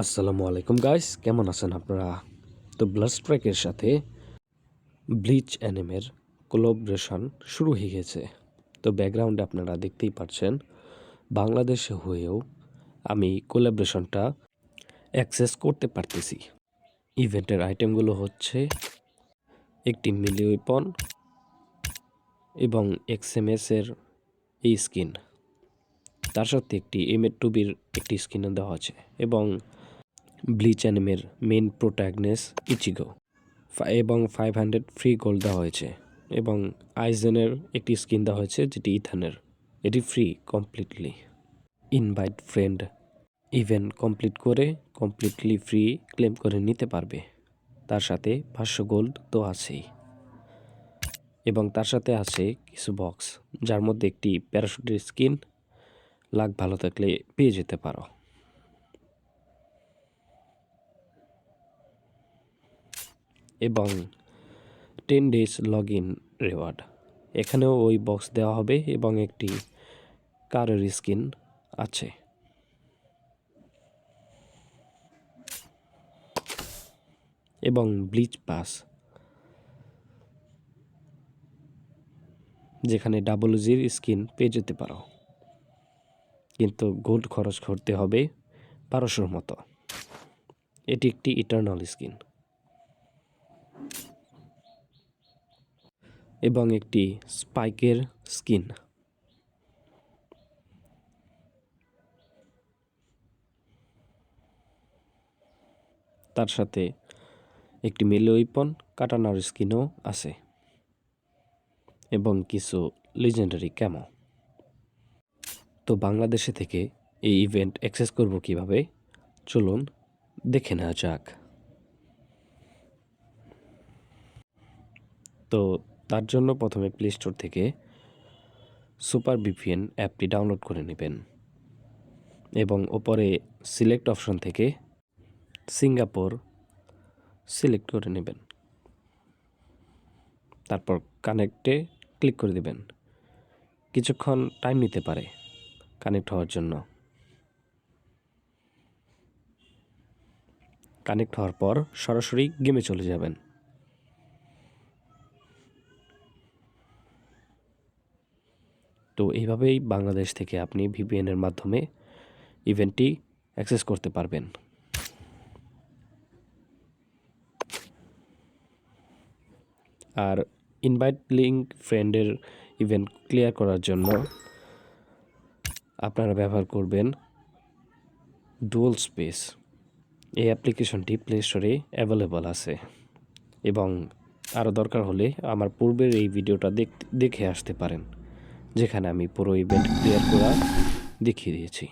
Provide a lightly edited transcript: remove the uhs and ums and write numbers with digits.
আসসালামু আলাইকুম গাইস, কেমন আছেন আপনারা? তো ব্লাস্ট্রাকের সাথে ব্লিচ অ্যানিমের কোলাবোরেশন শুরু হয়ে গেছে। তো ব্যাকগ্রাউন্ডে আপনারা দেখতেই পাচ্ছেন, বাংলাদেশে হয়েও আমি কোলাবোরেশনটা অ্যাক্সেস করতে পারতেছি। ইভেন্টের আইটেমগুলো হচ্ছে একটি মিলি ওয়েপন এবং এক্সএমএস এর এই স্কিন, তার সাথে একটি M8-2B একটি স্কিনও দেওয়া আছে এবং ব্লিচ অ্যানিমের মেইন প্রোটাগনিস্ট ইচিগো এবং 500 ফ্রি গোল্ড দেওয়া হয়েছে এবং আইজেনের একটি স্কিন দেওয়া হয়েছে যেটি ইথানের, এটি free completely. Invite friend event complete করে কমপ্লিটলি ফ্রি ক্লেম করে নিতে পারবে। তার সাথে 500 গোল্ড তো আছেই এবং তার সাথে আছে কিছু বক্স, যার মধ্যে একটি প্যারাশুটের স্কিন, লাক ভালো থাকলে পেয়ে যেতে পারো। এবং 10 ডেজ লগ ইন রিওয়ার্ড, এখানেও ওই বক্স দেওয়া হবে এবং একটি কারের স্কিন আছে। এবং ব্লিচ পাস, যেখানে WG স্কিন পেয়ে যেতে পারো, কিন্তু গোল্ড খরচ করতে হবে 1200 মতো। এটি একটি ইটারনাল স্কিন এবং একটি স্পাইকের স্কিন। তার সাথে একটি মেলে ওয়েপন কাটানার স্কিনও আছে এবং কিছু লিজেন্ডারি ক্যামো। তো বাংলাদেশে থেকে এই ইভেন্ট অ্যাক্সেস করব কিভাবে, চলুন দেখে নেওয়া যাক। তো তার জন্য প্রথমে প্লে স্টোর থেকে সুপার VPN অ্যাপটি ডাউনলোড করে নেবেন এবং ওপরে সিলেক্ট অপশন থেকে সিঙ্গাপুর সিলেক্ট করে নেবেন। তারপর কানেক্টে ক্লিক করে দেবেন। কিছুক্ষণ টাইম নিতে পারে কানেক্ট হওয়ার জন্য। কানেক্ট হওয়ার পর সরাসরি গেমে চলে যাবেন। তো এইভাবেই বাংলাদেশ থেকে আপনি VPN এর মাধ্যমে ইভেন্টটি অ্যাক্সেস করতে পারবেন। আর ইনভাইট লিঙ্ক ফ্রেন্ডের ইভেন্ট ক্লিয়ার করার জন্য আপনারা ব্যবহার করবেন ডুয়াল স্পেস। এই অ্যাপ্লিকেশনটি প্লে স্টোরে অ্যাভেলেবল আছে এবং আরও দরকার হলে আমার পূর্বের এই ভিডিওটা দেখে আসতে পারেন, যেখানে আমি পুরো ইভেন্ট ক্লিয়ার করা দেখিয়ে দিয়েছি।